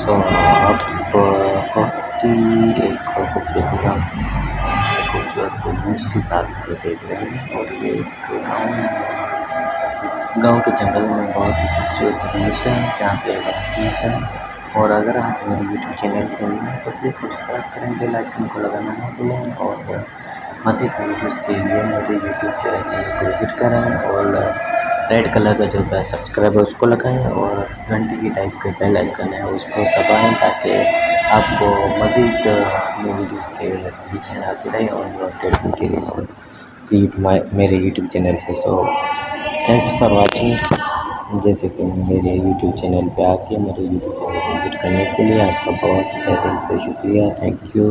सो आप बहुत ही एक खूबसूरत व्यूज़ के साथ देख रहे हैं और ये एक गाँव के जंगल में बहुत ही खूबसूरत व्यूज़ है जहाँ पे ट्रीज है। और अगर आप मेरे यूट्यूब चैनल पे नए हैं तो प्लीज़ सब्सक्राइब करें, बेल आइकन को लगाना ना भूलें और मज़ीद वीडियोज़ के लिए मेरे यूट्यूब चैनल को विज़िट करें और रेड कलर का जो है सब्सक्राइब है उसको लगाएं और घंटी की टाइप का बेल आइकन है उसको दबाएं ताकि आपको मज़ीद अपने वीडियोज़ के नोटिफिकेशन आते रहें और अपडेट मिलती रहे मेरे यूट्यूब चैनल से। तो थैंक्स फॉर वाचिंग। जैसे कि मेरे यूट्यूब चैनल पे आके मेरे यूट्यूब चैनल विज़िट करने के लिए आपका बहुत ही तहे दिल से शुक्रिया। Thank you.